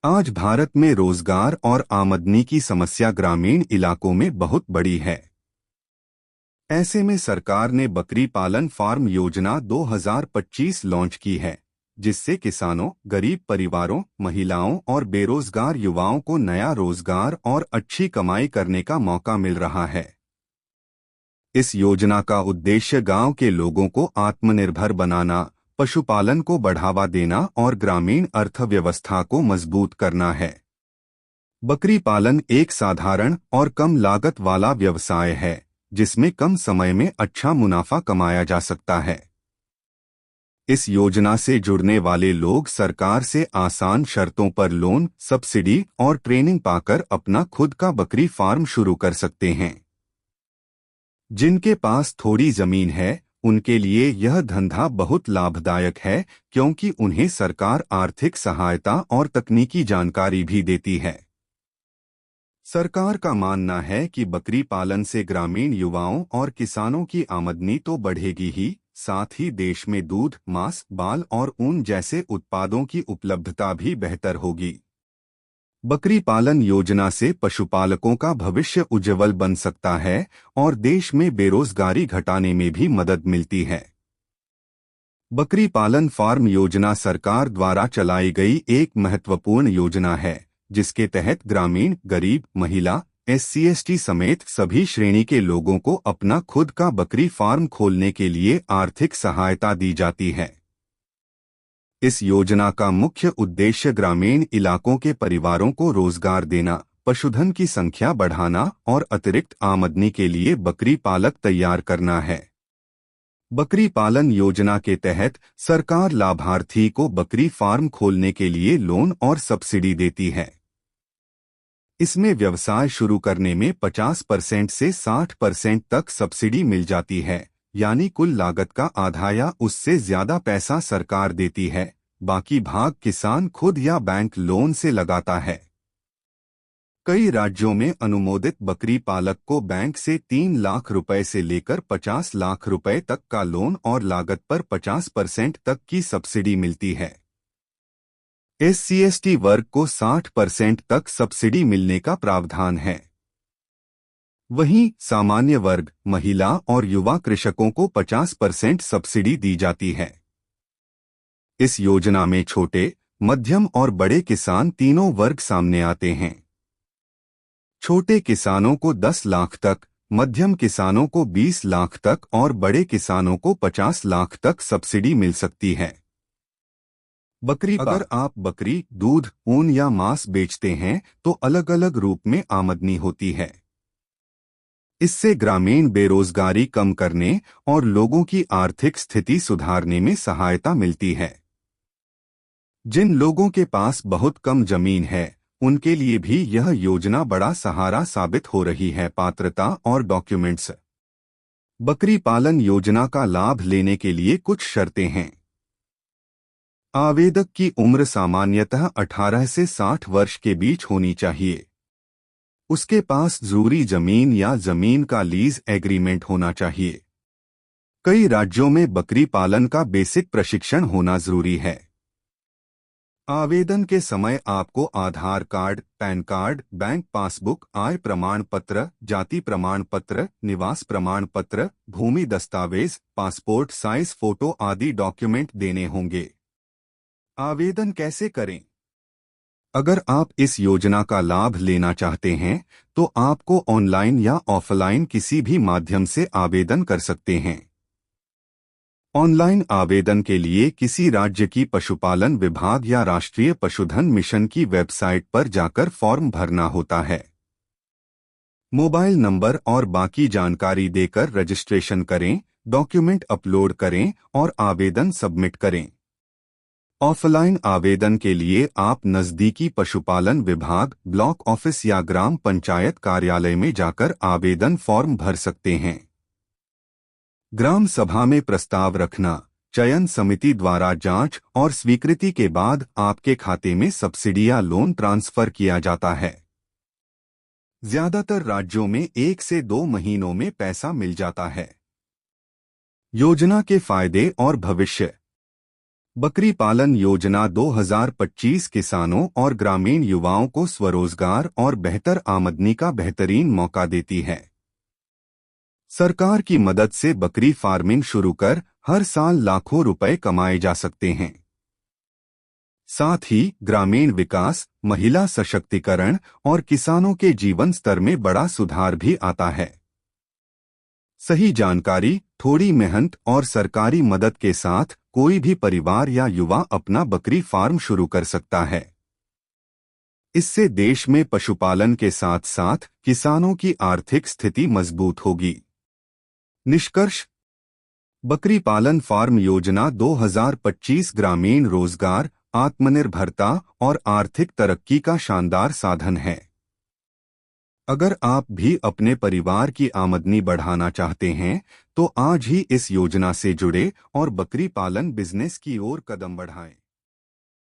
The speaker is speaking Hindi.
आज भारत में रोजगार और आमदनी की समस्या ग्रामीण इलाकों में बहुत बड़ी है। ऐसे में सरकार ने बकरी पालन फार्म योजना 2025 लॉन्च की है, जिससे किसानों, गरीब परिवारों, महिलाओं और बेरोजगार युवाओं को नया रोजगार और अच्छी कमाई करने का मौका मिल रहा है। इस योजना का उद्देश्य गांव के लोगों को आत्मनिर्भर बनाना, पशुपालन को बढ़ावा देना और ग्रामीण अर्थव्यवस्था को मजबूत करना है। बकरी पालन एक साधारण और कम लागत वाला व्यवसाय है, जिसमें कम समय में अच्छा मुनाफा कमाया जा सकता है। इस योजना से जुड़ने वाले लोग सरकार से आसान शर्तों पर लोन, सब्सिडी और ट्रेनिंग पाकर अपना खुद का बकरी फार्म शुरू कर सकते हैं। जिनके पास थोड़ी जमीन है, उनके लिए यह धंधा बहुत लाभदायक है, क्योंकि उन्हें सरकार आर्थिक सहायता और तकनीकी जानकारी भी देती है। सरकार का मानना है कि बकरी पालन से ग्रामीण युवाओं और किसानों की आमदनी तो बढ़ेगी ही, साथ ही देश में दूध, मांस, बाल और ऊन जैसे उत्पादों की उपलब्धता भी बेहतर होगी। बकरी पालन योजना से पशुपालकों का भविष्य उज्जवल बन सकता है और देश में बेरोजगारी घटाने में भी मदद मिलती है। बकरी पालन फार्म योजना सरकार द्वारा चलाई गई एक महत्वपूर्ण योजना है, जिसके तहत ग्रामीण, गरीब, महिला, SC/ST समेत सभी श्रेणी के लोगों को अपना खुद का बकरी फार्म खोलने के लिए आर्थिक सहायता दी जाती है। इस योजना का मुख्य उद्देश्य ग्रामीण इलाकों के परिवारों को रोजगार देना, पशुधन की संख्या बढ़ाना और अतिरिक्त आमदनी के लिए बकरी पालक तैयार करना है। बकरी पालन योजना के तहत सरकार लाभार्थी को बकरी फार्म खोलने के लिए लोन और सब्सिडी देती है। इसमें व्यवसाय शुरू करने में 50% से 60% तक सब्सिडी मिल जाती है, यानी कुल लागत का आधा या उससे ज्यादा पैसा सरकार देती है, बाकी भाग किसान खुद या बैंक लोन से लगाता है। कई राज्यों में अनुमोदित बकरी पालक को बैंक से 3 लाख रुपए से लेकर 50 लाख रुपए तक का लोन और लागत पर 50% तक की सब्सिडी मिलती है। SC/ST वर्ग को 60% तक सब्सिडी मिलने का प्रावधान है। वहीं सामान्य वर्ग, महिला और युवा कृषकों को 50% सब्सिडी दी जाती है। इस योजना में छोटे, मध्यम और बड़े किसान तीनों वर्ग सामने आते हैं। छोटे किसानों को 10 लाख तक, मध्यम किसानों को 20 लाख तक और बड़े किसानों को 50 लाख तक सब्सिडी मिल सकती है। अगर आप बकरी, दूध, ऊन या मांस बेचते हैं तो अलग अलग रूप में आमदनी होती है। इससे ग्रामीण बेरोजगारी कम करने और लोगों की आर्थिक स्थिति सुधारने में सहायता मिलती है। जिन लोगों के पास बहुत कम जमीन है, उनके लिए भी यह योजना बड़ा सहारा साबित हो रही है। पात्रता और डॉक्यूमेंट्स। बकरी पालन योजना का लाभ लेने के लिए कुछ शर्तें हैं। आवेदक की उम्र सामान्यतः 18 से 60 वर्ष के बीच होनी चाहिए। उसके पास जरूरी जमीन या जमीन का लीज एग्रीमेंट होना चाहिए। कई राज्यों में बकरी पालन का बेसिक प्रशिक्षण होना जरूरी है। आवेदन के समय आपको Aadhaar card, PAN card, bank passbook, आय प्रमाण पत्र, जाति प्रमाण पत्र, निवास प्रमाण पत्र, भूमि दस्तावेज, पासपोर्ट साइज फोटो आदि डॉक्यूमेंट देने होंगे। आवेदन कैसे करें? अगर आप इस योजना का लाभ लेना चाहते हैं, तो आपको ऑनलाइन या ऑफलाइन किसी भी माध्यम से आवेदन कर सकते हैं। ऑनलाइन आवेदन के लिए किसी राज्य की पशुपालन विभाग या राष्ट्रीय पशुधन मिशन की वेबसाइट पर जाकर फॉर्म भरना होता है। मोबाइल नंबर और बाकी जानकारी देकर रजिस्ट्रेशन करें, डॉक्यूमेंट अपलोड करें और आवेदन सबमिट करें। ऑफलाइन आवेदन के लिए आप नजदीकी पशुपालन विभाग, ब्लॉक ऑफिस या ग्राम पंचायत कार्यालय में जाकर आवेदन फॉर्म भर सकते हैं। ग्राम सभा में प्रस्ताव रखना, चयन समिति द्वारा जांच और स्वीकृति के बाद आपके खाते में सब्सिडी या लोन ट्रांसफर किया जाता है। ज्यादातर राज्यों में 1 से 2 महीनों में पैसा मिल जाता है। योजना के फायदे और भविष्य। बकरी पालन योजना 2025 किसानों और ग्रामीण युवाओं को स्वरोजगार और बेहतर आमदनी का बेहतरीन मौका देती है। सरकार की मदद से बकरी फार्मिंग शुरू कर हर साल लाखों रुपए कमाए जा सकते हैं। साथ ही ग्रामीण विकास, महिला सशक्तिकरण और किसानों के जीवन स्तर में बड़ा सुधार भी आता है। सही जानकारी, थोड़ी मेहनत और सरकारी मदद के साथ कोई भी परिवार या युवा अपना बकरी फार्म शुरू कर सकता है। इससे देश में पशुपालन के साथ साथ किसानों की आर्थिक स्थिति मजबूत होगी। निष्कर्ष: बकरी पालन फार्म योजना 2025 ग्रामीण रोजगार, आत्मनिर्भरता और आर्थिक तरक्की का शानदार साधन है। अगर आप भी अपने परिवार की आमदनी बढ़ाना चाहते हैं, तो आज ही इस योजना से जुड़े और बकरी पालन बिजनेस की ओर कदम बढ़ाएं।